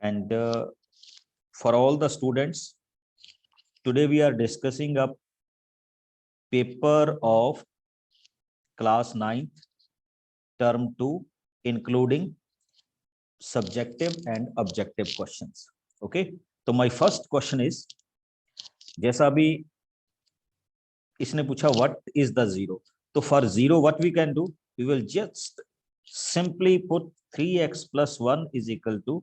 And for all the students, today we are discussing a paper of class 9th term 2, including subjective and objective questions. Okay, तो my first question is, जैसा अभी इसने पूछा what is the zero, तो for zero what we can do, we will just simply put 3x plus 1 is equal to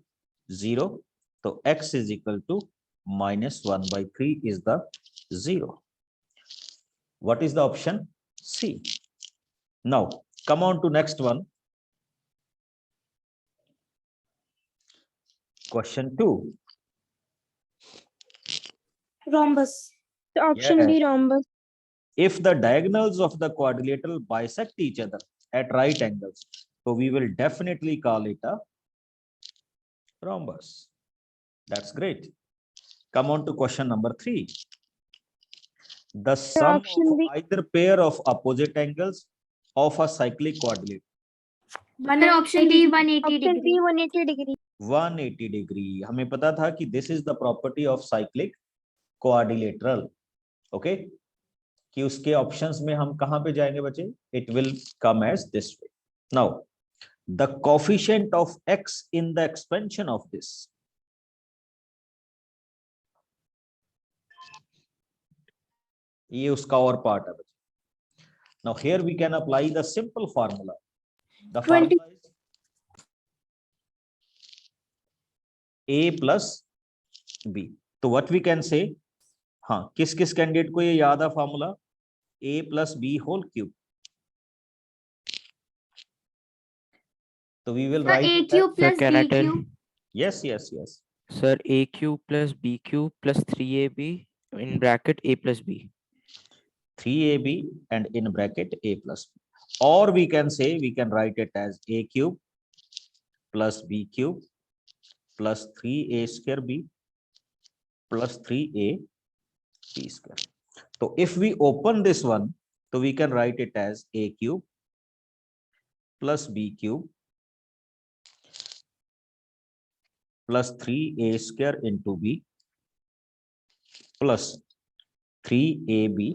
0. So x is equal to minus 1 by 3 is the 0. What is the option? C. Now come on to next one. Question 2. Rhombus. The option Yeah. B, rhombus. If the diagonals of the quadrilateral bisect each other at right angles, so we will definitely call it a rhombus. That's great. Come on to question number 3. The sum option of B. either pair of opposite angles of a cyclic quadrilateral. Option D 180 Option degree. B, 180 degree. 180 degree. हमें पता था कि this is the property of cyclic quadrilateral. Okay, कि उसके options में हम कहां पे जाएंगे बच्चे? It will come as this way. Now, the coefficient of x in the expansion of this. ये उसका और part है बच्चे. Now here we can apply the simple formula. The formula is a plus b. तो what we can say, हाँ, किस किस candidate को ये याद है formula? a plus b whole cube. तो we will write A it cube as, plus Can I B tell? cube. yes, yes, yes. Sir, a cube plus b cube plus 3ab in bracket a plus b. 3ab and in bracket a plus b. Or we can say, we can write it as a cube plus b cube plus 3a square b plus 3a b square. So if we open this one, so we can write it as a cube plus b cube plus 3a square into b plus 3ab.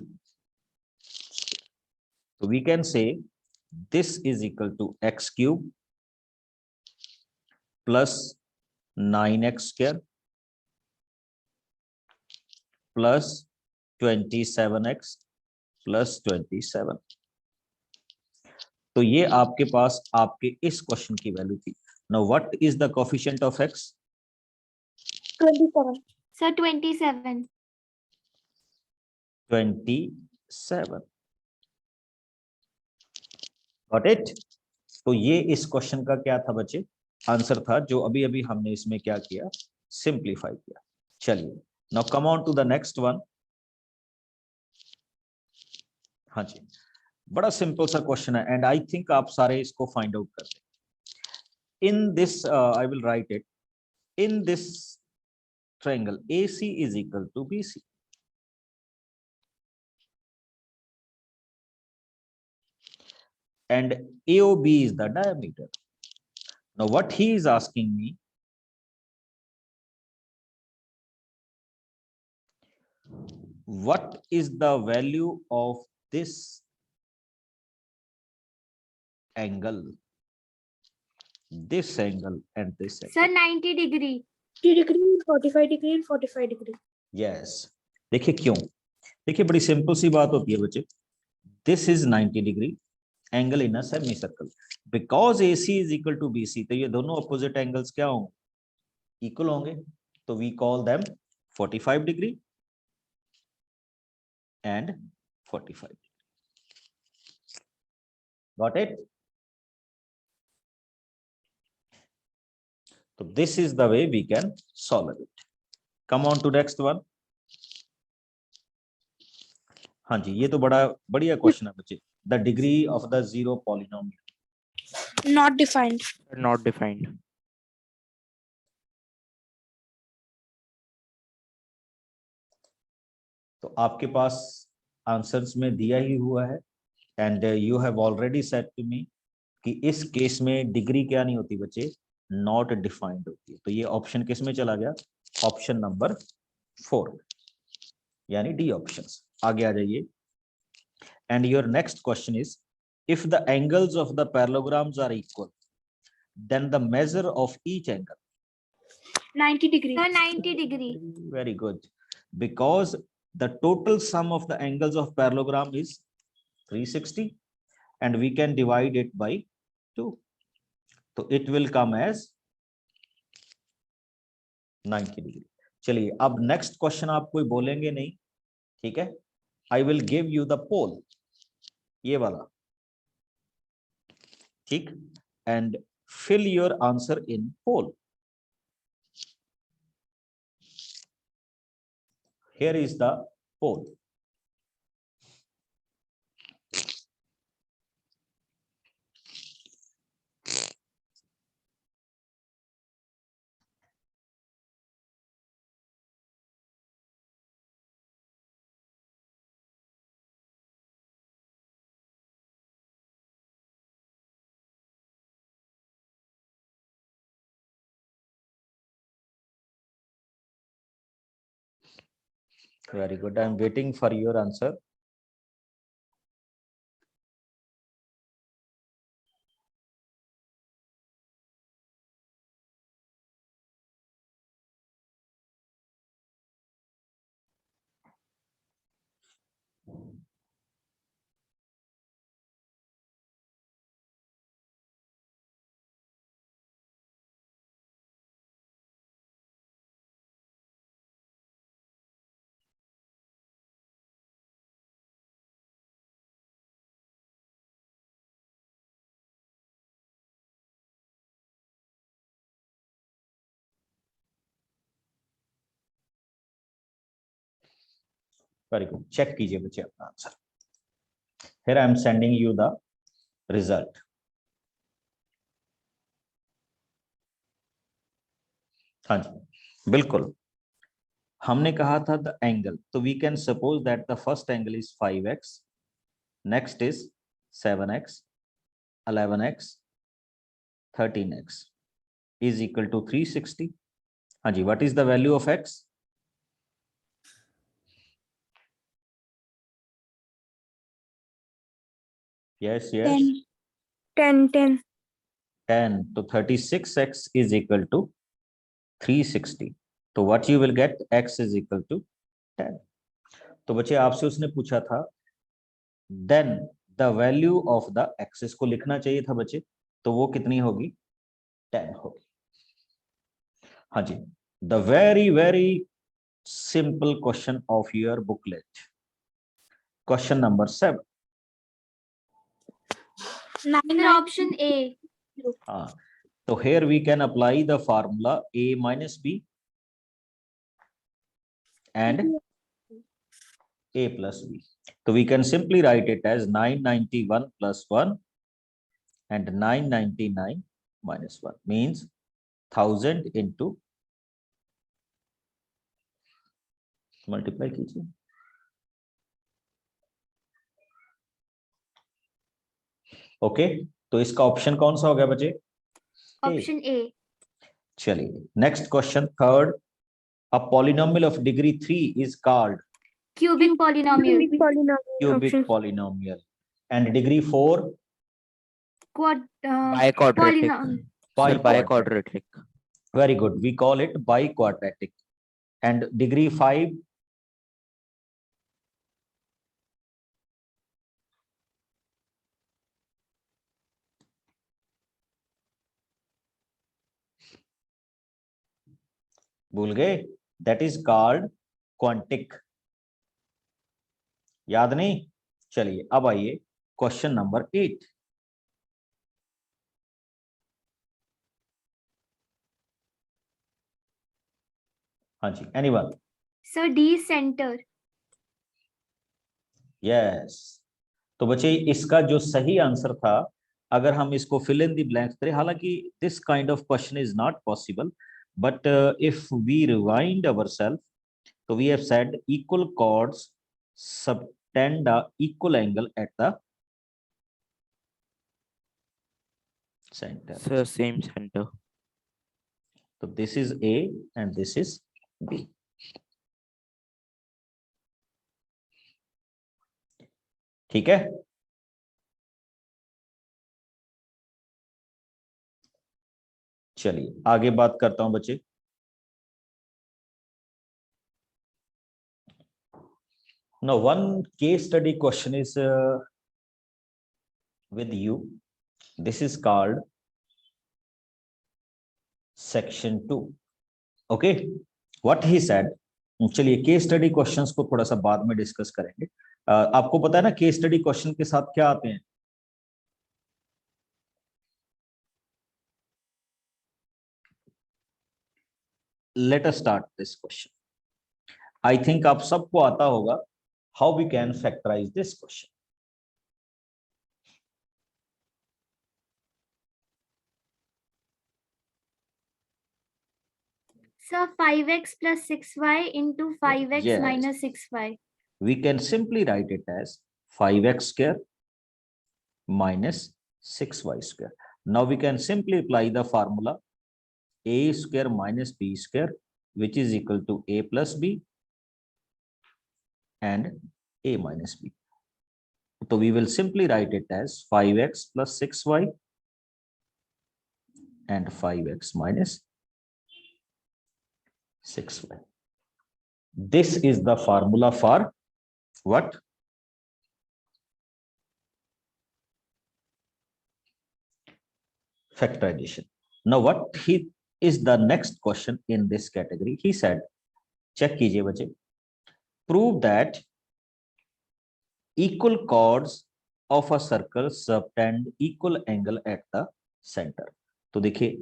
So we can say this is equal to x cube plus 9x square plus 27x plus 27. तो ये आपके पास आपके इस question की value थी. Now what is the coefficient of x? 27. Sir 27. 27. Got it? तो ये इस क्वेश्चन का क्या था बच्चे? आंसर था, जो अभी अभी हमने इसमें क्या किया, सिंप्लीफाई किया. चलिए, now come on to the next one. हाँ जी, बड़ा सिंपल सा क्वेश्चन है एंड आई थिंक आप सारे इसको फाइंड आउट कर लें. In this I will write it. In this triangle AC is equal to BC. And AOB is the diameter. Now what he is asking me, what is the value of this angle? This angle and this Sir angle. 90 degree. 50 degree, 45 degree, and 45 degree. Yes. देखिए क्यों? देखिए बड़ी simple सी बात होती है बच्चे. This is 90 degree angle in a semicircle. Because AC is equal to BC, तो ये दोनों opposite angles क्या होंगे? Equal होंगे. तो we call them 45 degree and 45 degree. Got it? So this is the way we can solve it. Come on to next one. हाँ जी, ये तो बड़ा बढ़िया क्वेश्चन है बच्चे. The degree of the zero polynomial. Not defined. Not defined. तो आपके पास answers में दिया ही हुआ है and you have already said to me कि इस केस में डिग्री क्या नहीं होती बच्चे, नॉट डिफाइंड होती है। तो ये ऑप्शन किस में चला गया? ऑप्शन नंबर 4 यानी डी ऑप्शन। आगे आ जाइए। And your next question is if the angles of the parallelograms are equal then the measure of each angle. 90 degree. Sir, 90 degree. Very good. Because the total sum of the angles of parallelogram is 360 and we can divide it by 2. So it will come as 90 degree. चलिए अब next question आप कोई बोलेंगे नहीं, ठीक है? I will give you the pole, ये वाला, ठीक? And fill your answer in pole. Here is the pole. Very good. I am waiting for your answer. Very good. Check कीजिए बच्चे अपना answer. Here I am sending you the result. हाँ जी, बिल्कुल. हमने कहा था the angle, तो we can suppose that the first angle is 5x, next is 7x, 11x, 13x is equal to 360. हाँ जी, what is the value of x? Yes, yes. 10. 10. So 36x is equal to 360. तो what you will get? X is equal to 10. तो बच्चे आपसे उसने पूछा था then the value of the x, इसको लिखना चाहिए था बच्चे, तो वो कितनी होगी? 10 होगी. हाँ जी, the very very simple question of your booklet. Question number 7. Sir, option A. हाँ, so here we can apply the formula a minus b and a plus b. So we can simply write it as 991 plus 1 and 999 minus 1 means 1000 into multiply कीजिए. Okay, तो इसका option कौन सा हो गया बच्चे? Option A. चलिए next question third. A polynomial of degree 3 is called Cubic polynomial. cubic polynomial and degree 4 Biquadratic. Polynomial. Sir, biquadratic. biquadratic. Very good, we call it biquadratic. And degree 5 भूल गए? That is called quantic. याद नहीं? चलिए अब आइए question number 8. हाँ जी, anyone? Sir, D center. Yes. तो बच्चे इसका जो सही आंसर था, अगर हम इसको फिल इन द ब्लैंक्स करें, हालांकि this kind of question is not possible, but if we rewind ourselves, तो we have said equal chords subtend the equal angle at the center. Sir, same center. तो this is A and this is B. ठीक है, चलिए आगे बात करता हूं बच्चे. Now one case study question is with you. This is called section 2. Okay, what he said. चलिए केस स्टडी क्वेश्चंस को थोड़ा सा बाद में डिस्कस करेंगे. आपको पता है ना केस स्टडी क्वेश्चन के साथ क्या आते हैं? Let us start this question. I think आप सबको आता होगा how we can factorise this question. Sir, 5x plus 6y into 5x Yes. minus 6y. We can simply write it as 5x square minus 6y square. Now we can simply apply the formula a square minus b square, which is equal to a plus b and a minus b. So we will simply write it as 5x plus 6y and 5x minus 6y. This is the formula for what? Factorization. Now what is the next question in this category? He said, check कीजिए बच्चे. Prove that equal chords of a circle subtend equal angle at the center. तो देखिए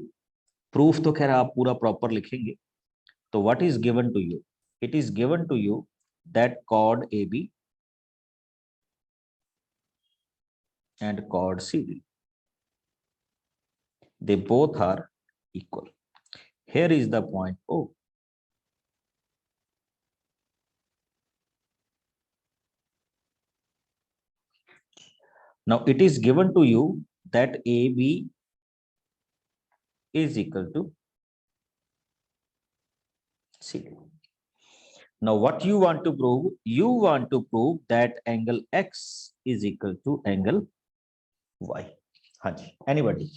proof तो खैर आप पूरा proper लिखेंगे. तो what is given to you? It is given to you that chord AB and chord CD, they both are equal. Here is the point O. Now it is given to you that AB is equal to CD. Now what you want to prove? You want to prove that angle X is equal to angle Y. Hanji, anybody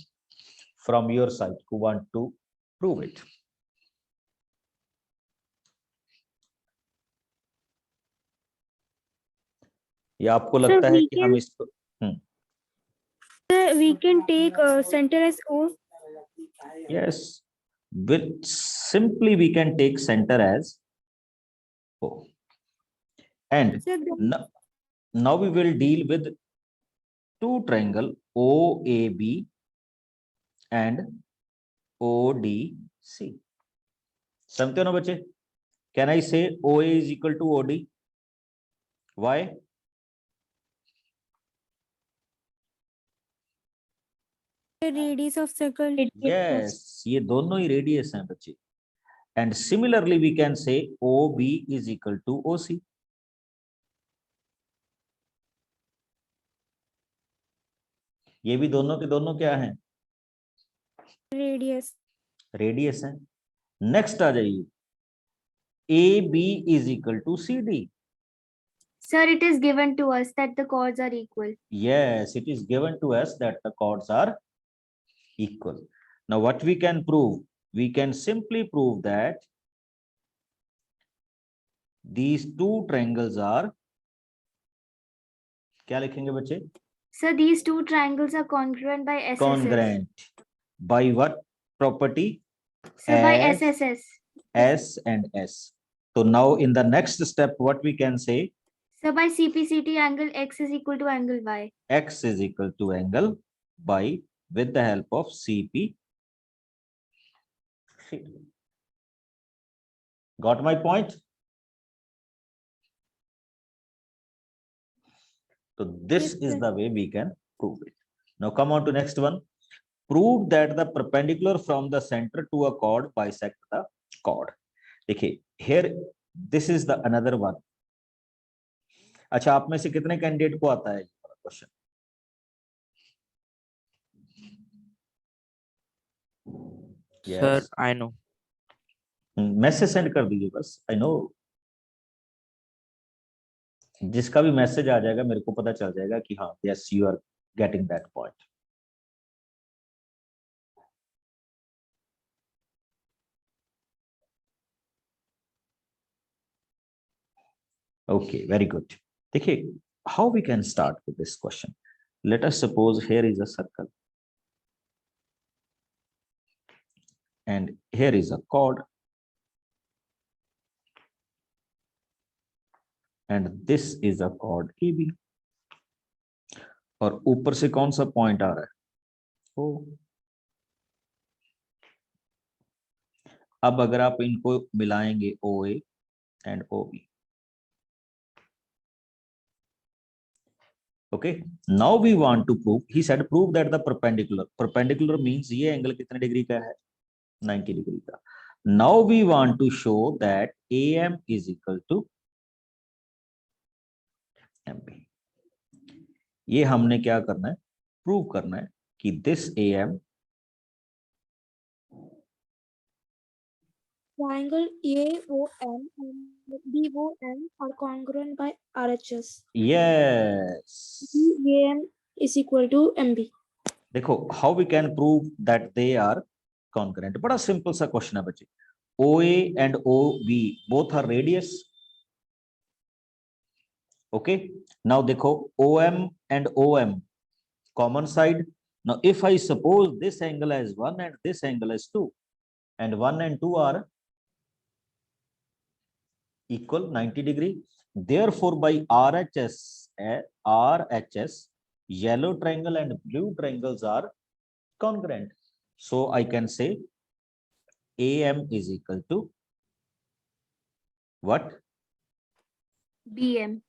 from your side who want to prove it? या आपको लगता है कि हम इसको We can take center as O. yes, with simply we can take center as O. And Sir, now we will deal with two triangle OAB and ODC. समझते हो ना बच्चे? Can I say OA is equal to OD? Why? radius of circle. Yes, ये दोनों ही radius हैं बच्चे. And similarly we can say OB is equal to OC. ये भी दोनों के दोनों क्या हैं? Radius. रेडियस हैं. नेक्स्ट आ जाइए. AB is equal to CD. Sir, it is given to us that the chords are equal. Yes, it is given to us that the chords are equal. Now what we can prove? We can simply prove that these two triangles are, क्या लिखेंगे बच्चे? Sir, these two triangles are congruent by SSS. Congruent. By what property? Sir, by S, SSS. S and S. So now in the next step, what we can say? Sir, by CPCT angle X is equal to angle Y. X is equal to angle by with the help of CP. Got my point? So this is the way we can prove it. Now come on to next one. Prove that the perpendicular from the center to a chord bisect the chord. देखिए here this is the another one. अच्छा, आप में से कितने candidate को आता है question? Sir, I know. Message send कर दीजिए बस, आई नो जिसका भी मैसेज आ जाएगा मेरे को पता चल जाएगा कि हाँ yes you are getting that point. Okay very good. देखिए how we can start with this question. Let us suppose here is a circle and here is a chord and this is a chord AB और ऊपर से कौन सा point आ रहा है O। अब अगर आप इनको मिलाएंगे OA and OB, okay, now we want to prove, he said prove that the perpendicular means ये एंगल कितने डिग्री का है 90 डिग्री का। now we want to show that AM is equal to MB। ये हमने क्या करना है, प्रूव करना है कि this AM Triangle AOM and BOM are congruent by RHS. yes BAM is equal to MB. देखो how we can prove that they are concurrent. बड़ा सिंपल सा क्वेश्चन है बच्चे। OA and OB both are radius, okay. Now देखो OM एंड OM common side. Now if I suppose this angle as 1 and this angle as 2 and 1 and 2 are equal 90 degree, therefore by RHS yellow triangle and blue triangles are congruent. So I can say AM is equal to what? BM.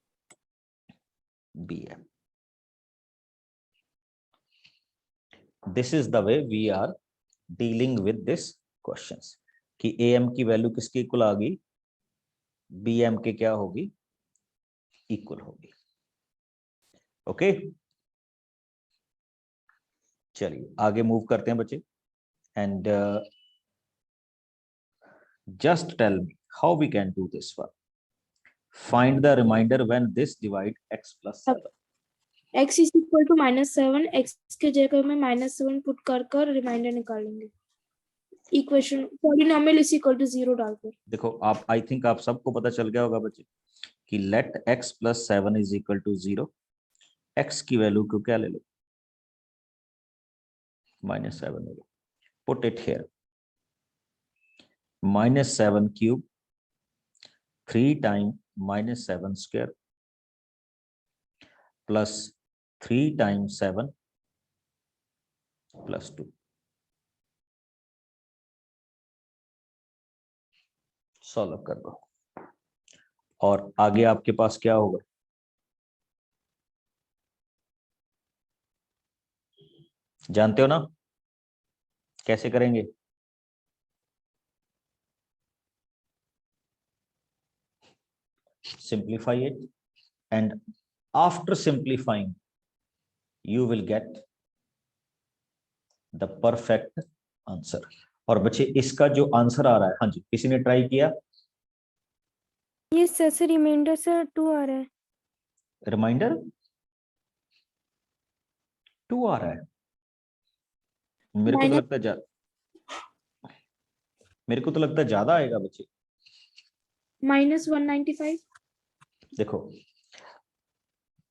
BM. This is the way we are dealing with this questions कि AM की value किसके equal आ गई, BM के क्या होगी, equal होगी। Okay चलिए आगे मूव करते हैं बच्चे। And just tell me how we can do this one. Find the remainder when this divide x plus 7. X is equal to -7. X के जगह में -7 पुट कर रिमाइंडर निकालेंगे। Equation polynomial is equal to 0 डालकर। देखो आप, आई थिंक आप सबको पता चल गया होगा बच्चे कि let x plus 7 is equal to 0। x की वैल्यू को क्या ले लो, -7 ले लो। Put it here, -7 cube 3 time -7 square plus 3 time 7 plus 2। Solve कर दो और आगे आपके पास क्या होगा, जानते हो ना कैसे करेंगे। Simplify it and after simplifying you will get the perfect answer। और बच्चे इसका जो आंसर आ रहा है, हाँ जी किसी ने ट्राई किया, ये सर रिमाइंडर से 2 आ रहा है। रिमाइंडर 2 आ रहा है। मेरे को तो लगता है मेरे को तो लगता है ज्यादा आएगा बच्चे। -195। देखो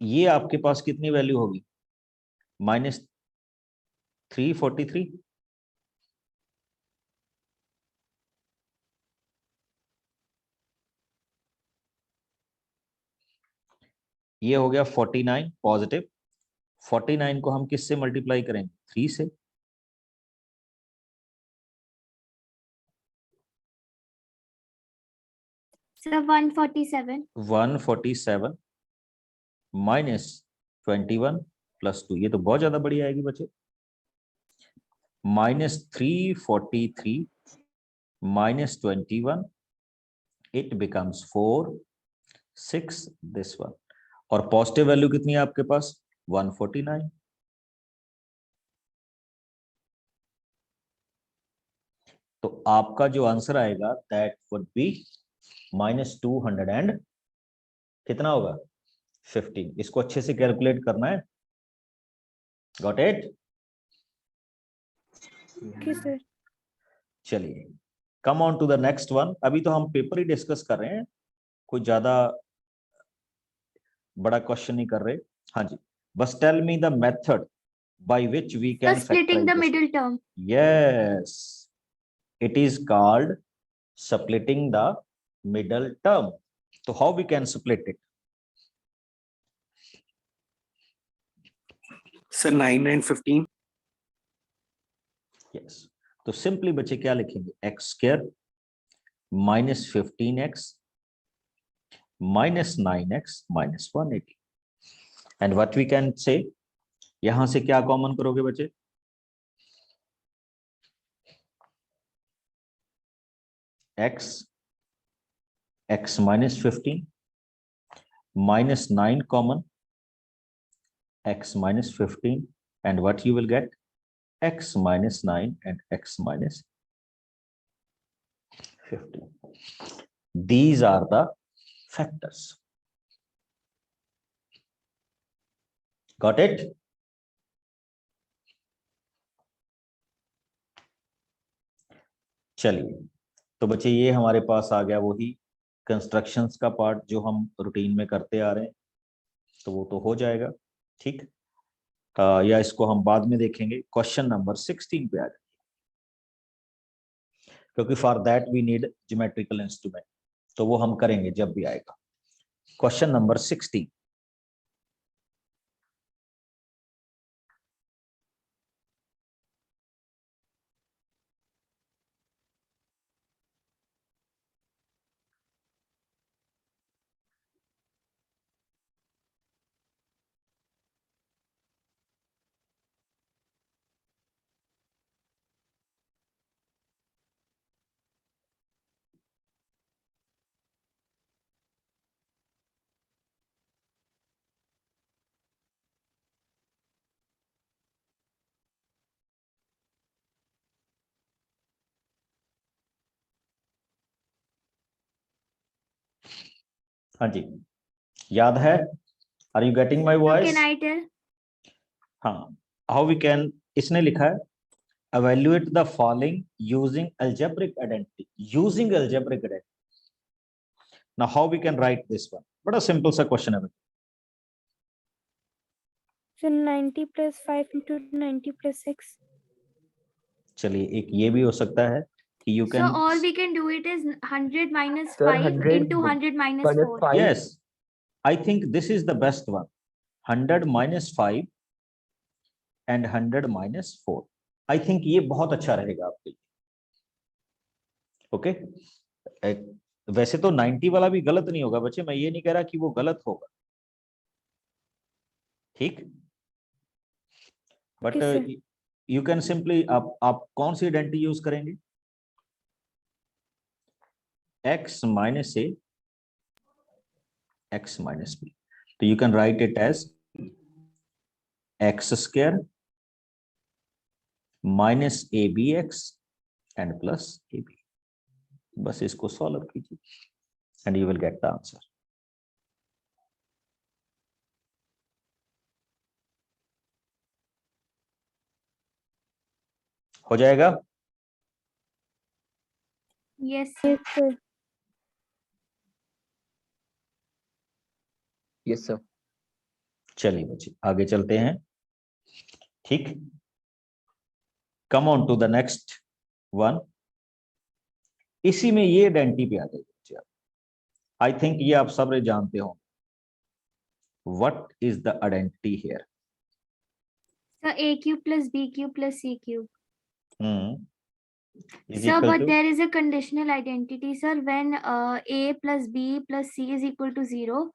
ये आपके पास कितनी वैल्यू होगी, -343। ये हो गया 49 पॉजिटिव। 49 को हम किससे मल्टीप्लाई करेंगे, 3 से। Sir, 147. 147 -21 प्लस 2, ये तो बहुत ज्यादा बड़ी आएगी बच्चे। -343 -21, इट बिकम्स 4 6 दिस वन। और पॉजिटिव वैल्यू कितनी है आपके पास, 149। तो आपका जो आंसर आएगा दैट वुड बी -200 एंड कितना होगा 15। इसको अच्छे से कैलकुलेट करना है। Got it? Okay, sir. चलिए come on to the next one. अभी तो हम पेपर ही डिस्कस कर रहे हैं, कोई ज्यादा बड़ा क्वेश्चन नहीं कर रहे। हाँ जी, बस tell me the method by which we So can splitting the middle term. Yes, it is called splitting the middle term. So how we can split it? Sir, 9 and 15. Yes. तो simply बच्चे क्या लिखेंगे? x square minus 15x minus 9x minus 180. And what we can say? यहां से क्या common करोगे बच्चे? x minus 15 minus 9 common, x minus 15, and what you will get? X minus 9 and x minus 15. These are the factors. Got it? चलिए, तो बच्चे ये हमारे पास आ गया वही कंस्ट्रक्शंस का पार्ट जो हम रूटीन में करते आ रहे हैं, तो वो तो हो जाएगा। ठीक, या इसको हम बाद में देखेंगे। क्वेश्चन नंबर 16 पे आ जाए, क्योंकि for that we need geometrical instrument, तो वो हम करेंगे जब भी आएगा। Question number 16। हाँ जी, याद है? Are you getting my So voice? can I tell? हाँ, हाउ वी कैन, इसने लिखा है evaluate the following using algebraic identity. Using algebraic identity. Now how we can write this one? बड़ा सिंपल सा क्वेश्चन है। So 90 plus 5 into 90 plus 6. चलिए, एक ये भी हो सकता है कि you So can, all we can do it is 100 minus Sir, 5 100 into 100 minus 4. 5. yes, I think this is the best one. 100 minus 5 and 100 minus 4. I think ये बहुत अच्छा रहेगा आपके लिए। ओके, वैसे तो 90 वाला भी गलत नहीं होगा बच्चे, मैं ये नहीं कह रहा कि वो गलत होगा, ठीक, but Okay, sir. You can simply, आप कौन सी आइडेंटिटी यूज करेंगे? x minus a, x minus b. तो you can write it as x square minus abx and plus ab. बस इसको सॉल्व कीजिए and you will get the answer. हो जाएगा? Yes. Yes, sir. Yes, sir. चलिए बच्चे आगे चलते हैं। ठीक, come on to the next one. इसी में ये आइडेंटिटी पे आ जाइए बच्चे। आई थिंक ये आप सब जानते हो। What is the identity here? So a cube plus b cube plus c cube. Is Sir, equal but to, there is a conditional identity, sir. When a plus b plus c is equal to 0,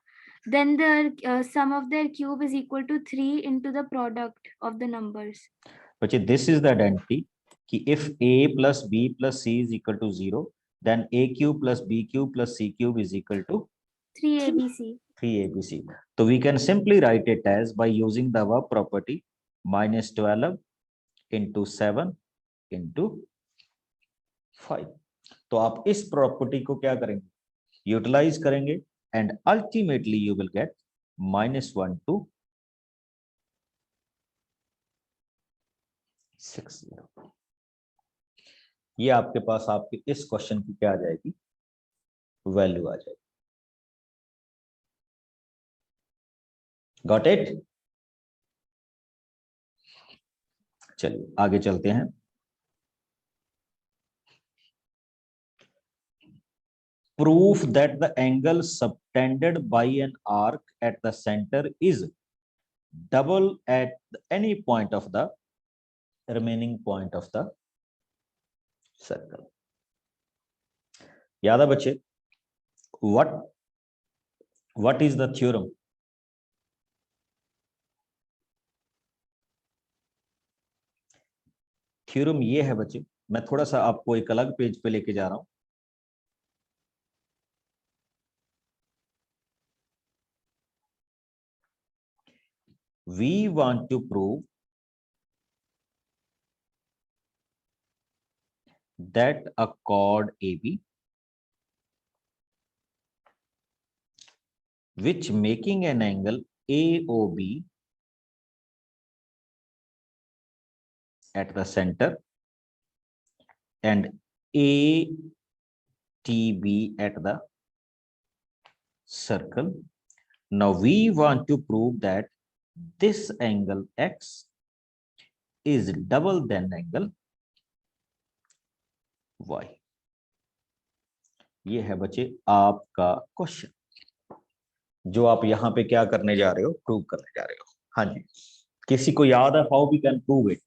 then the sum of their cube is equal to 3 into the product of the numbers. बच्चे this is the identity कि if a plus b plus c is equal to 0, then a cube plus b cube plus c cube is equal to 3abc. 3abc. So we can simply write it as by using the verb property minus 12 into 7 into 5। तो आप इस property को क्या करेंगे, utilise करेंगे, and ultimately you will get -1 to 60। ये आपके पास आपके इस क्वेश्चन की क्या आ जाएगी, वैल्यू आ जाएगी। Got it? चलिए आगे चलते हैं। Proof that the angle subtended by an arc at the center is double at any point of the remaining point of the circle. याद है बच्चे? What is the theorem? Theorem ये है बच्चे, मैं थोड़ा सा आपको एक अलग पेज पे लेके जा रहा हूं। We want to prove that a chord AB which making an angle AOB at the center and ATB at the circle. Now we want to prove that this angle X is double than angle Y. ये है बच्चे आपका question, जो आप यहां पे क्या करने जा रहे हो, प्रूव करने जा रहे हो। हाँ जी, किसी को याद है how we can prove it?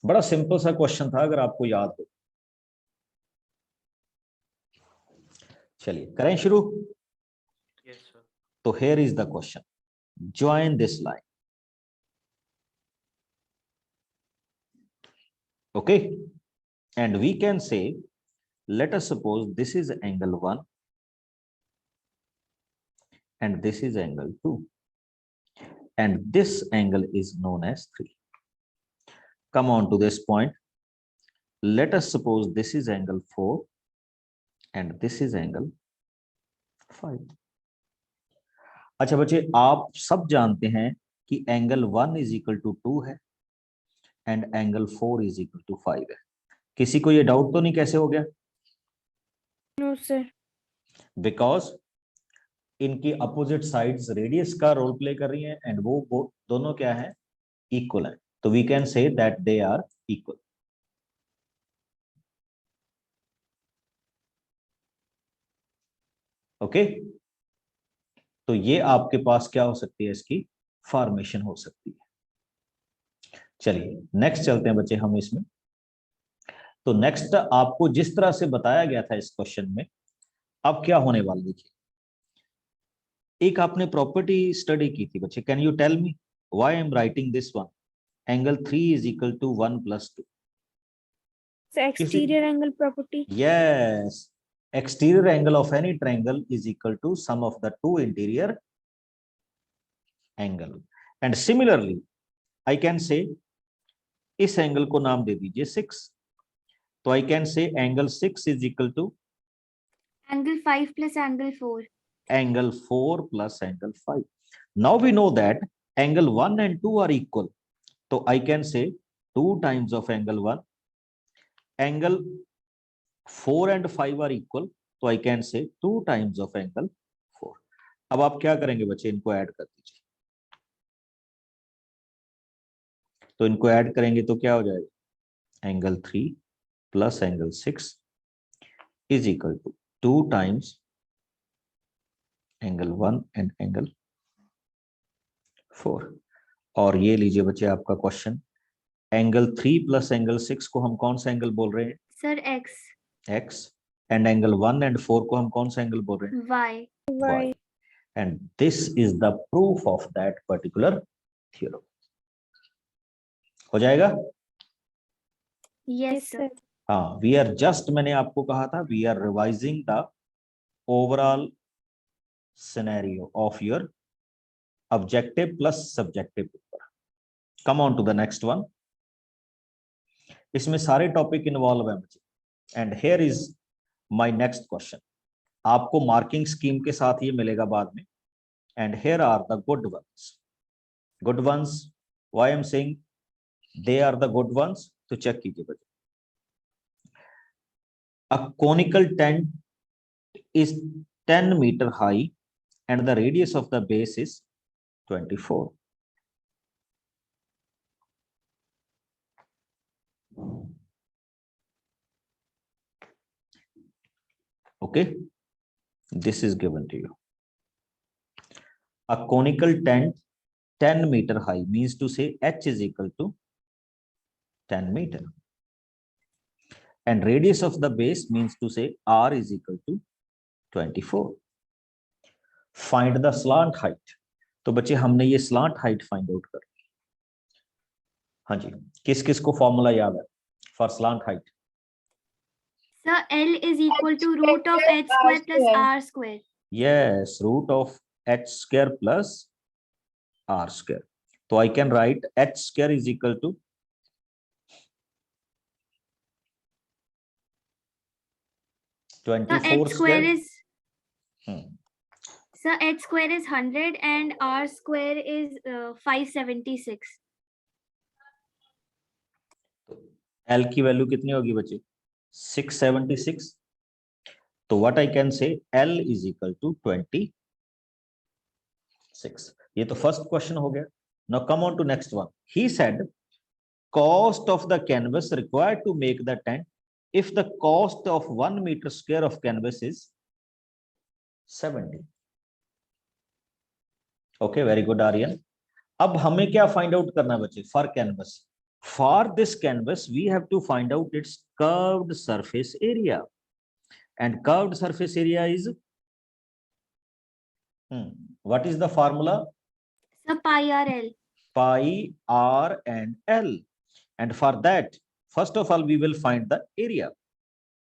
बड़ा सिंपल सा क्वेश्चन था, अगर आपको याद हो। चलिए करें शुरू। Yes, sir. तो here is the question. Join this line. Okay, and we can say, let us suppose this is angle 1 and this is angle 2, and this angle is known as 3. Come on to this point. Let us suppose this is angle 4 and this is angle 5. अच्छा बच्चे, आप सब जानते हैं कि angle 1 is equal to 2 है and angle 4 is equal to 5 है। किसी को ये डाउट तो नहीं कैसे हो गया? No sir. बिकॉज इनकी अपोजिट साइड्स रेडियस का रोल प्ले कर रही हैं एंड वो दोनों क्या है, इक्वल है। तो we can say that they are equal. Okay, तो ये आपके पास क्या हो सकती है, इसकी फॉर्मेशन हो सकती है। चलिए नेक्स्ट चलते हैं बच्चे हम इसमें। तो नेक्स्ट आपको जिस तरह से बताया गया था इस क्वेश्चन में, अब क्या होने वाला देखिए। एक आपने प्रॉपर्टी स्टडी की थी बच्चे, can you tell me why I am writing this one, angle 3 is equal to 1 + 2। Exterior angle property. Yes, exterior angle of any triangle is equal to sum of the two interior angle. And similarly, I can say इस angle को नाम दे दीजिए 6, तो I can say angle 6 is equal to Angle 5 plus angle 4. angle 4 plus angle 5. Now we know that angle 1 and 2 are equal, so I can say 2 times of angle 1. Angle 4 and 5 are equal, so I can say 2 times of angle 4. अब आप क्या करेंगे बच्चे, इनको add कर दीजिए। तो इनको ऐड करेंगे तो क्या हो जाएगा, angle 3 plus angle 6 is equal to 2 times angle 1 and angle 4। और ये लीजिए बच्चे आपका क्वेश्चन, एंगल 3 प्लस एंगल 6 को हम कौन सा एंगल बोल रहे हैं? Sir, X. X। And angle 1 and 4 को हम कौन सा एंगल बोल रहे हैं? Y. Y। And this is the proof of that particular theorem. हो जाएगा? Yes, sir. हाँ, we are just, मैंने आपको कहा था, we are revising the overall scenario of your objective plus subjective paper. Come on to the next one. इसमें सारे topic involve हैं बच्चे। And here is my next question, आपको मार्किंग स्कीम के साथ ये मिलेगा बाद में। And here are the good ones. Good ones, why I am saying they are the good ones, तो चेक कीजिए बच्चे। A conical tent is 10 meter high and the radius of the base is 24. Okay, this is given to you. A conical tent 10 meter high means to say h is equal to 10 meter. And radius of the base means to say r is equal to 24. Find the slant height. तो बच्चे हमने ये slant height find out कर। हाँ जी, किस किस को formula याद है for slant height? Sir, L is equal to root of h square plus r square. Yes, root of h square plus r square. So I can write h square is equal to Sir, 24 h square square. is Sir, h square is 100 and r square is 576. L की value कितनी होगी बच्चे? 676. तो what I can say L is equal to 26. ये तो first question हो गया। Now come on to next one. He said cost of the canvas required to make the tent if the cost of 1 meter square of canvas is 70. Okay, very good Aryan. अब हमें क्या find out करना है बच्चे for canvas? For this canvas we have to find out its curved surface area and curved surface area is what is the formula? Sir, pi r L. Pi r and L, and for that first of all we will find the area.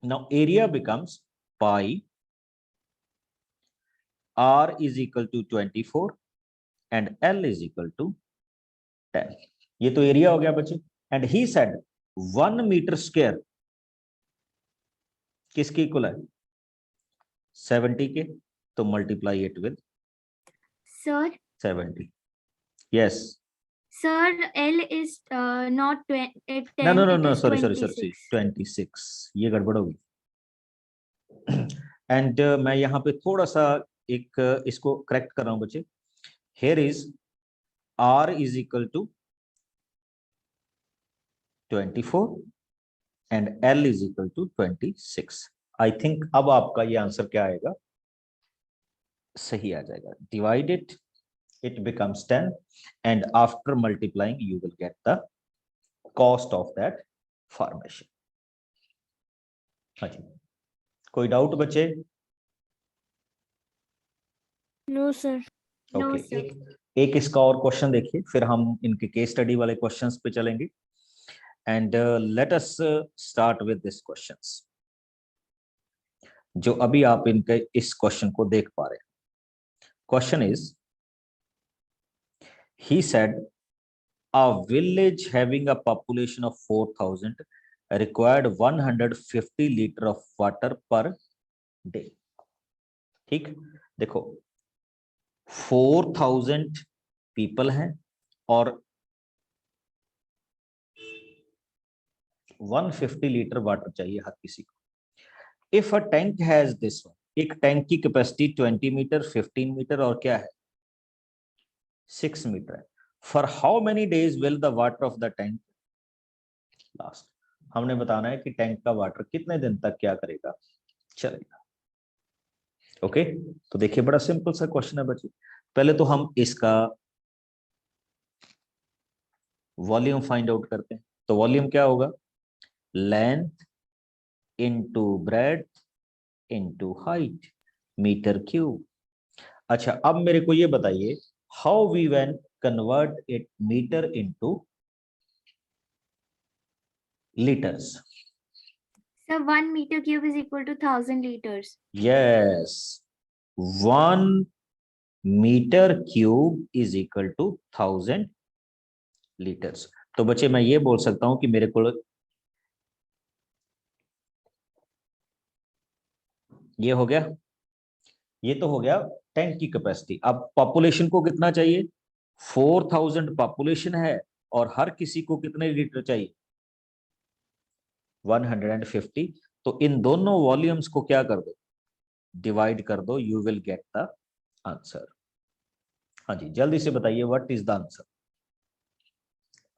Now area becomes pi r is equal to 24 and L is equal to 10. ये तो area हो गया बच्चे। And he said 1 metre square किसके equal है? 70 के, तो multiply it with Sir, 70. Yes. Sir, L is not 10. No, no, no, it no, is sorry, 26. 26. ये गड़बड़ होगी। एंड मैं यहाँ पे थोड़ा सा एक इसको करेक्ट कर रहा हूँ बच्चे। Here is R is equal to 24 and L is equal to 26. I think अब आपका ये आंसर क्या आएगा? सही आ जाएगा। Divide it, it becomes 10 and after multiplying you will get the cost of that formation. हाँ जी, कोई डाउट बच्चे? No, sir. No, okay, sir. एक इसका और क्वेश्चन देखिए, फिर हम इनके केस स्टडी वाले क्वेश्चंस पे चलेंगे। And let us start with this questions, जो अभी आप इनके इस क्वेश्चन को देख पा रहे हैं। Question is, he said a village having a population of 4000 required 150 litre of water per day. ठीक, देखो 4000 पीपल हैं और 150 लीटर वाटर चाहिए हर किसी को। If a tank has this one, एक टैंक की कैपेसिटी 20 मीटर, 15 मीटर और क्या है 6 मीटर है। For how many days will the water of the tank last? हमने बताना है कि टैंक का वाटर कितने दिन तक क्या करेगा, चलेगा। ओके, तो देखिए बड़ा सिंपल सा क्वेश्चन है बच्चे। पहले तो हम इसका वॉल्यूम फाइंड आउट करते हैं। तो वॉल्यूम क्या होगा? Length into breadth into height, metre cube. अच्छा, अब मेरे को ये बताइए how we can convert it metre into liters? Sir, 1 meter cube is equal to 1000 liters. Yes, 1 meter cube is equal to 1000 liters. तो बच्चे मैं ये बोल सकता हूं कि मेरे को ये हो गया, ये तो हो गया टैंक की कैपेसिटी। अब पॉपुलेशन को कितना चाहिए? 4000 पॉपुलेशन है और हर किसी को कितने लीटर चाहिए? 150। तो इन दोनों वॉल्यूम्स को क्या कर दो? डिवाइड कर दो, you will get the answer. हाँ जी, जल्दी से बताइए व्हाट इज द आंसर।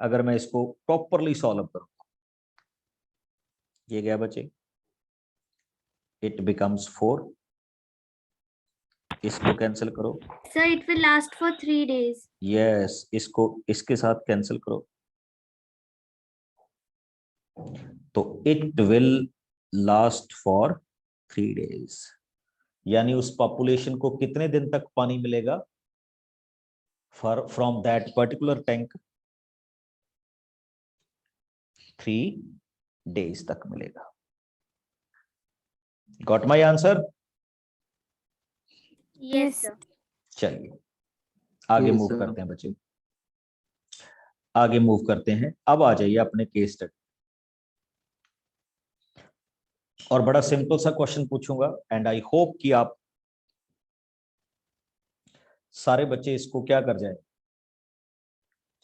अगर मैं इसको प्रॉपरली सॉल्व करूं, ये गया बच्चे, इट बिकम्स 4। इसको कैंसिल करो, Sir, it will last for 3 days. Yes, इसको इसके साथ कैंसिल करो, तो it will last for 3 days। यानी उस पॉपुलेशन को कितने दिन तक पानी मिलेगा? For from that particular tank 3 days तक मिलेगा। Got my answer? Yes, sir. चलिए आगे Yes, मूव sir. करते हैं बच्चे, आगे मूव करते हैं। अब आ जाइए अपने केस स्टडी, और बड़ा सिंपल सा क्वेश्चन पूछूंगा एंड आई होप कि आप सारे बच्चे इसको क्या कर जाए,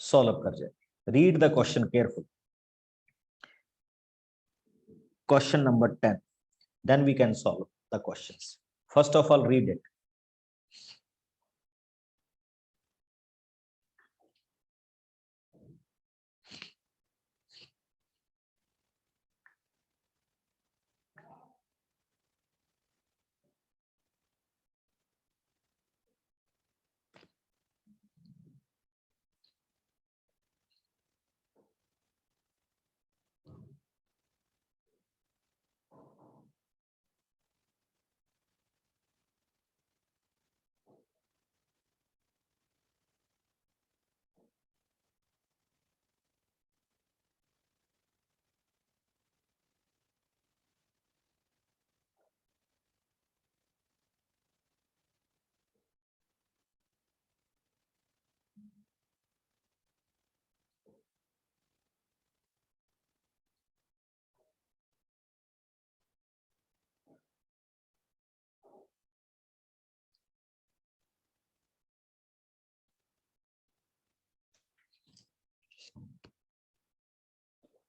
सॉल्व कर जाए। Read the question careful. Question number 10, then we can solve the questions. First of all, read it.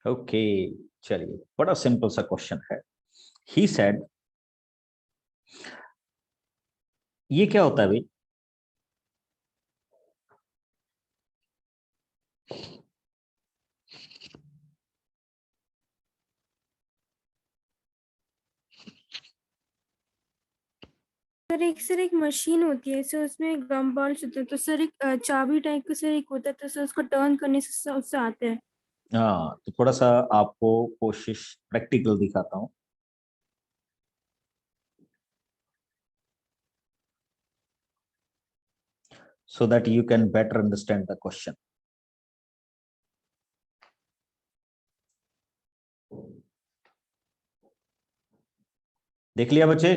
Okay, चलिए बड़ा सिंपल सा क्वेश्चन है। ही सेड, ये क्या होता है भाई? सर एक मशीन होती है सर, उसमें गम बॉल्स होते हैं, तो सर एक चाबी टाइप का सर एक होता है, तो सर उसको टर्न करने से उससे आते हैं। हाँ, तो थोड़ा सा आपको कोशिश प्रैक्टिकल दिखाता हूं। So that you can better understand the question. देख लिया बच्चे?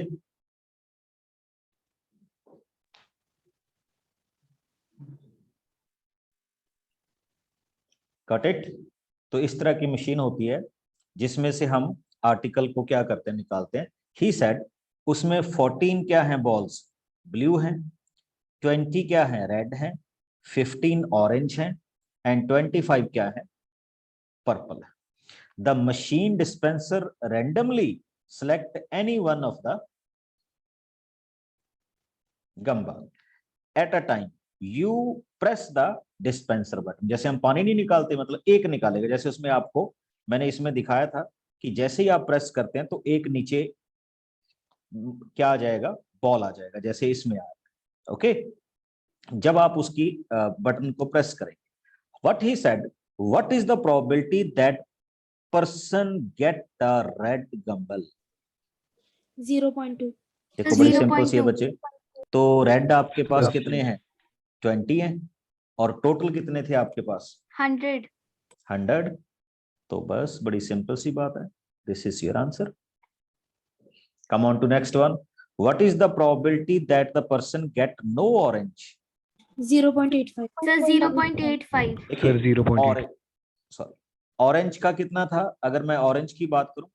Got it? तो इस तरह की मशीन होती है जिसमें से हम आर्टिकल को क्या करते हैं, निकालते हैं। He said, उसमें 14 क्या है बॉल्स? ब्लू हैं, 20 क्या है? रेड है, 15 ऑरेंज है एंड 25 क्या है? पर्पल है। The machine dispenser randomly select any one of the gumball at a time. You press the dispenser button. जैसे हम पानी नहीं निकालते, मतलब एक निकालेगा। जैसे उसमें आपको मैंने इसमें दिखाया था कि जैसे ही आप प्रेस करते हैं तो एक नीचे क्या आ जाएगा? बॉल आ जाएगा, जैसे इसमें आएगा। ओके, जब आप उसकी बटन को प्रेस करेंगे। What he said, what is the probability that person get the red gumball? 0.2। देखो बड़ी 0.2 सिंपल सी है बच्चे। तो रेड आपके पास कितने हैं? 20 हैं, और टोटल कितने थे आपके पास? 100. 100। तो बस बड़ी सिंपल सी बात है, this is your answer. Come on to next one. What is the probability that the person get no orange? 0.85। Sir, 0.85. Sir, 0.8. Sorry, orange का कितना था? अगर मैं ऑरेंज की बात करूं,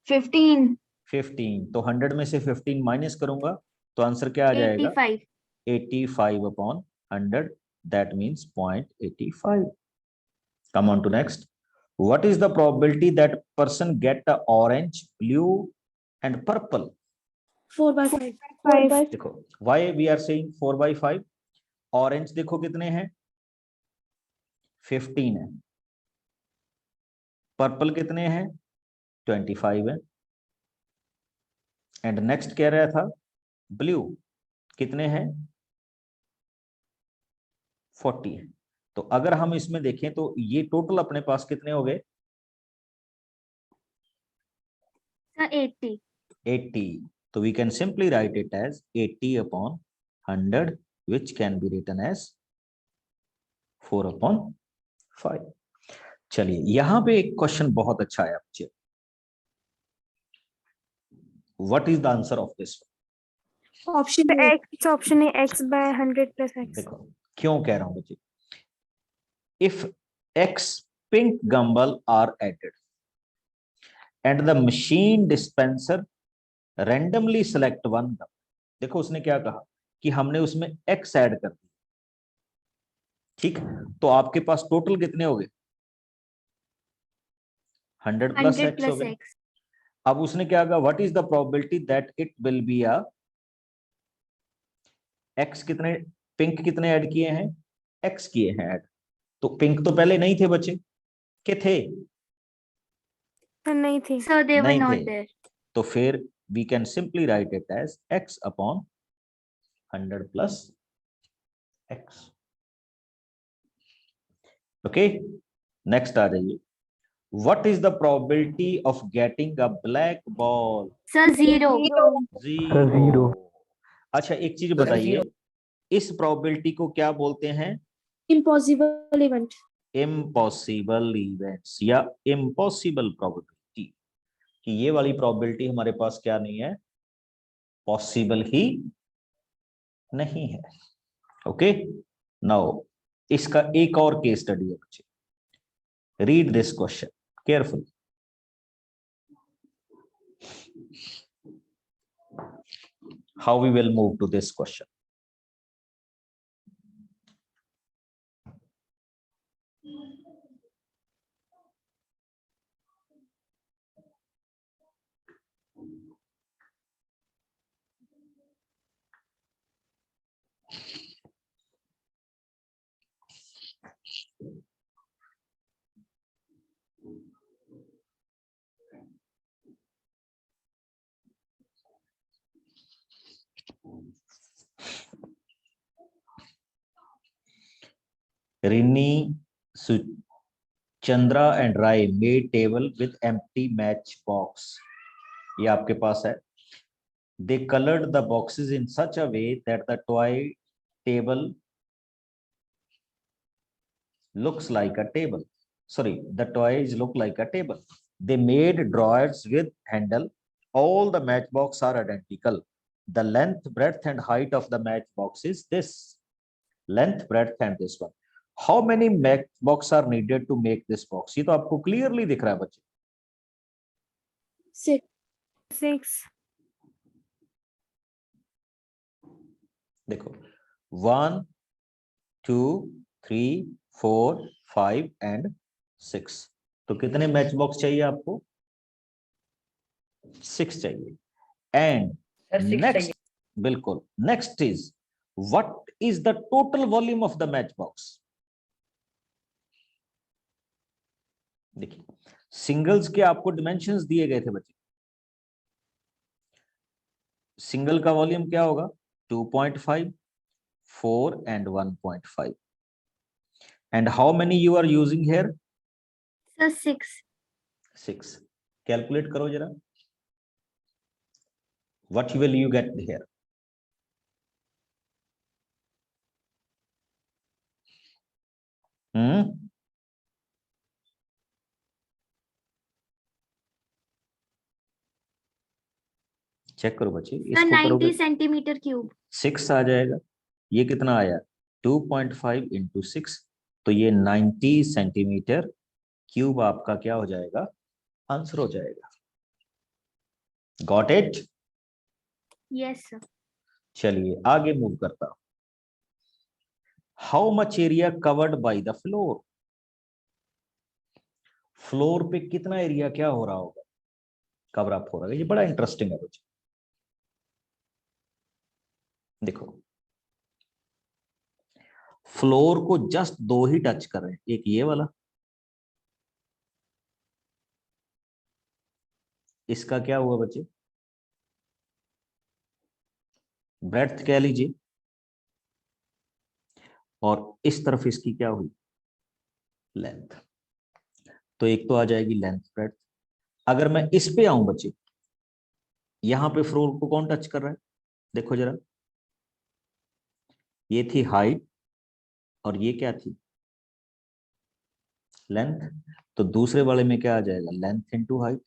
15. 15, तो 100 में से 15 माइनस करूंगा तो आंसर क्या आ जाएगा? 85. 85 upon 100, that means 0.85. Come on to next. What is the probability that person get the orange, blue and purple? 4/5. देखो, why we are saying 4/5? Orange देखो कितने हैं? 15 है. Purple कितने हैं? 25 है. And next कह रहा था blue कितने हैं? 40 है. तो अगर हम इसमें देखें तो ये टोटल अपने पास कितने हो गए? Sir, 80. 80. So we can simply write it as 80 upon 100, which can be written as 4/5. चलिए, यहां पे एक क्वेश्चन बहुत अच्छा है आपसे. What is the answer of this one? Option A. X option A, x by 100 plus x. देखो क्यों कह रहा हूं बच्चे. If X pink gumball are added and the machine dispenser randomly select one gumball. देखो उसने क्या कहा कि हमने उसमें X ऐड कर दिया. ठीक, तो आपके पास टोटल कितने हो गए? 100 प्लस 100 X हो plus गए. x. अब उसने क्या कहा? What is the probability that it will be a X कितने, पिंक कितने ऐड किए हैं? X किए हैं ऐड. तो पिंक तो पहले नहीं थे बच्चे, के थे? नहीं थी. So they were नहीं not थे. there. तो फिर we can simply write it as X upon 100 plus X. Okay, next आ जाइए. What is the probability of getting a black ball? Sir, 0. Zero. अच्छा, एक चीज बताइए, इस प्रोबेबिलिटी को क्या बोलते हैं? Impossible event. इम्पॉसिबल इवेंट्स या इम्पॉसिबल प्रोबेबिलिटी. कि ये वाली प्रोबेबिलिटी हमारे पास क्या नहीं है? पॉसिबल ही नहीं है. ओके, नाउ इसका एक और केस स्टडी है बच्चे. Read this question carefully. How we will move to this question? Rini, Chandra and Rai made table with empty match box. ये आपके पास है. They colored the boxes in such a way that the toy table looks like a table. Sorry, the toys look like a table. They made drawers with handle. All the matchbox are identical. The length, breadth and height of the matchbox is this. Length, breadth and this one. How many matchbox are needed to make this box? ये तो आपको clearly दिख रहा है बच्चे. 6. 6. देखो 1 2 3 4 5 and 6. तो कितने मैच बॉक्स चाहिए आपको? 6 चाहिए. एंड नेक्स्ट, बिल्कुल next is what is the total volume of the match box? देखिए, सिंगल्स के आपको डिमेंशंस दिए गए थे बच्चे. सिंगल का वॉल्यूम क्या होगा? 2.5, 4 and 1.5. And how many you are using here? Sir, 6. 6. Calculate करो जरा. What will you get here? Check करो बच्चे. Sir, इसको 90 करोगे centimeter cube. 6 आ जाएगा. ये कितना आया? 2.5 into 6. तो ये 90 सेंटीमीटर क्यूब आपका क्या हो जाएगा? आंसर हो जाएगा. Got it? Yes, sir. चलिए आगे मूव करता हूं. How much area covered by the floor? Floor पे कितना एरिया क्या हो रहा होगा, कवर अप हो रहा है. ये बड़ा इंटरेस्टिंग है बच्चे. देखो फ्लोर को जस्ट दो ही टच कर रहे हैं, एक ये वाला, इसका क्या हुआ बच्चे, ब्रेड्थ कह लीजिए, और इस तरफ इसकी क्या हुई, लेंथ. तो एक तो आ जाएगी लेंथ ब्रेड्थ. अगर मैं इस पे आऊं बच्चे, यहां पे फ्लोर को कौन टच कर रहा है, देखो जरा, ये थी हाइट और ये क्या थी, लेंथ. तो दूसरे वाले में क्या आ जाएगा, लेंथ इनटू हाइट.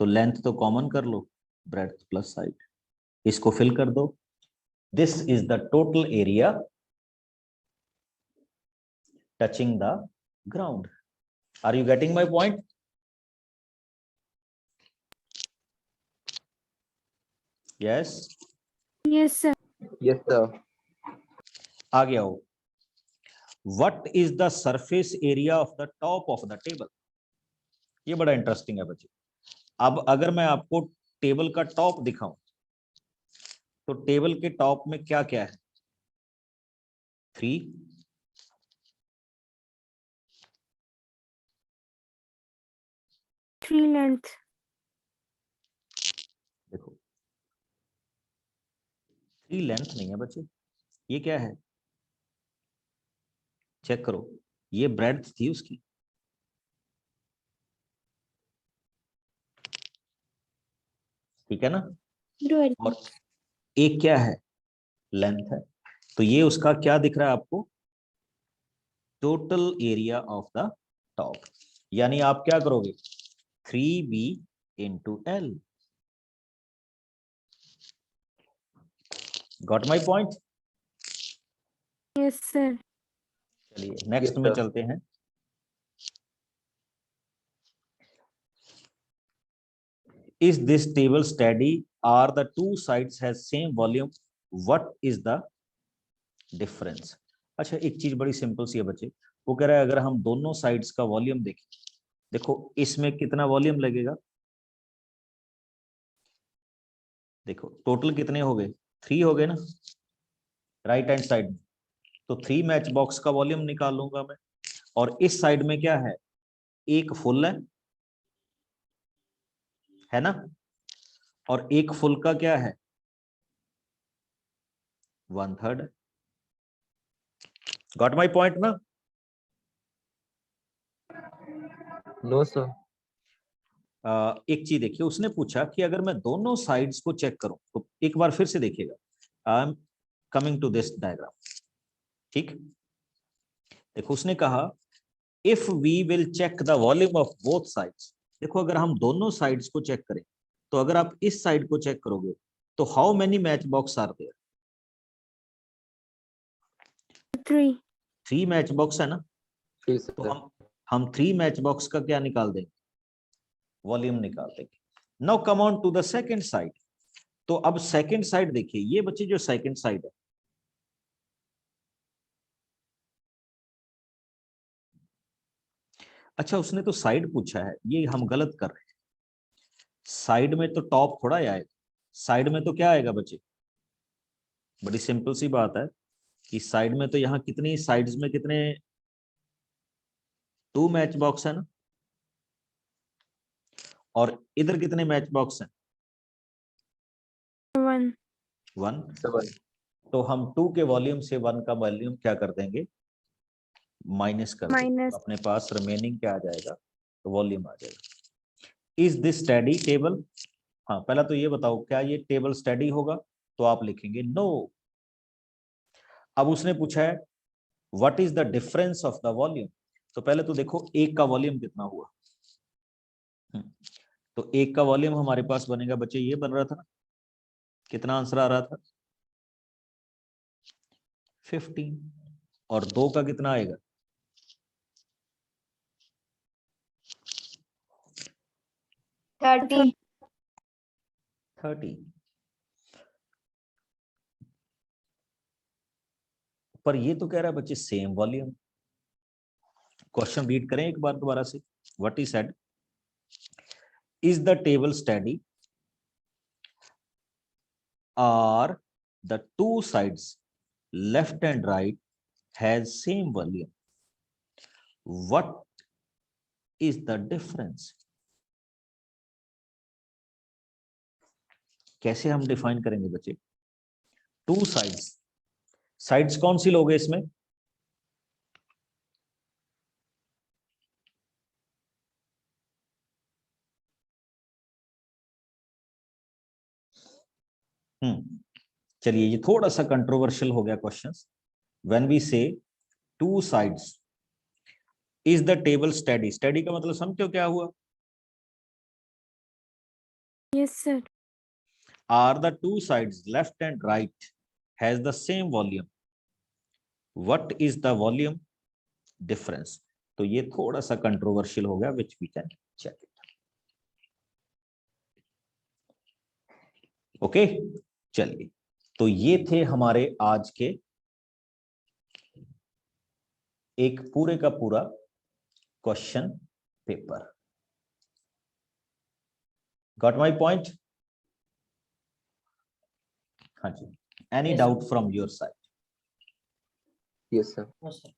तो लेंथ तो कॉमन कर लो, ब्रेड्थ प्लस हाइट, इसको फिल कर दो. This is the total area touching the ground. Are you getting my point? Yes. Yes, sir. Yes, sir. आगे आओ. What is the surface area of the top of the table? ये बड़ा interesting है बच्चे. अब अगर मैं आपको टेबल का टॉप दिखाऊं, तो टेबल के टॉप में क्या क्या है, 3, 3 length. देखो 3 लेंथ नहीं है बच्चे, ये क्या है, चेक करो, ये ब्रेड्थ थी उसकी, ठीक है ना, 0 और एक क्या है, लेंथ है. तो ये उसका क्या दिख रहा है आपको, total area of the top. यानी आप क्या करोगे, 3b into L. Got my point? Yes, sir. चलिए नेक्स्ट Yes, में sir. चलते हैं. Is this table steady? Are the two sides has same volume? What is the difference? अच्छा एक चीज बड़ी सिंपल सी है बच्चे, वो कह रहा है अगर हम दोनों साइड्स का वॉल्यूम देखें, देखो इसमें कितना वॉल्यूम लगेगा, देखो टोटल कितने हो गए, 3 हो गए ना राइट हैंड साइड में. तो 3 मैच बॉक्स का वॉल्यूम निकाल लूंगा मैं. और इस साइड में क्या है, एक फुल है ना, और एक फुल का क्या है, 1/3. गॉट माई पॉइंट ना? No, sir. एक चीज देखिए, उसने पूछा कि अगर मैं दोनों साइड्स को चेक करूं, तो एक बार फिर से देखिएगा, I am coming to this diagram. ठीक, देखो उसने कहा if we will check the volume of both sides. देखो अगर हम दोनों साइड्स को चेक करें, तो अगर आप इस साइड को चेक करोगे, तो how many match box are there, 3. 3 match box है ना. Yes, तो sir. हम 3 मैच बॉक्स का क्या निकाल देंगे, वॉल्यूम निकाल देंगे. Now come on to the second side. तो अब सेकंड साइड देखिए, ये बच्चे जो सेकंड साइड है, अच्छा उसने तो साइड पूछा है, ये हम गलत कर रहे हैं. साइड में तो टॉप थोड़ा ही आएगा, साइड में तो क्या आएगा बच्चे, बड़ी सिंपल सी बात है कि साइड में तो यहाँ कितनी साइड्स में कितने 2 मैच बॉक्स है ना, और इधर कितने मैच बॉक्स हैं, 1. 1. 7. तो हम 2 के वॉल्यूम से 1 का वॉल्यूम क्या कर देंगे, माइनस कर देंगे. Minus. तो अपने पास रिमेनिंग क्या आ जाएगा, तो वॉल्यूम आ जाएगा. Is this study table? हाँ पहला तो ये बताओ क्या ये टेबल स्टडी होगा, तो आप लिखेंगे नो. अब उसने पूछा है what is the difference of the volume. तो पहले तो देखो एक का वॉल्यूम कितना हुआ, तो एक का वॉल्यूम हमारे पास बनेगा बच्चे, ये बन रहा था ना, कितना आंसर आ रहा था, 15. और 2 का कितना आएगा, 30. 30। पर ये तो कह रहा है बच्चे सेम वॉल्यूम। क्वेश्चन रीड करें एक बार दोबारा से। What he said, is the table study, are the two sides left and right has same volume, what is the difference. कैसे हम डिफाइन करेंगे बच्चे? टू साइड्स, साइड्स कौन सी लोगे इसमें? चलिए, ये थोड़ा सा कंट्रोवर्शियल हो गया क्वेश्चन। व्हेन वी से two sides, is the table study, study का मतलब समझते हो क्या हुआ? Yes, sir. Are the two sides left and right has the same volume, what is the volume difference? तो ये थोड़ा सा कंट्रोवर्शियल हो गया, which we can check it. Okay, चलिए, तो ये थे हमारे आज के एक पूरे का पूरा question paper. Got my point? हाँ जी, any doubt from your side? Yes, sir. No, sir.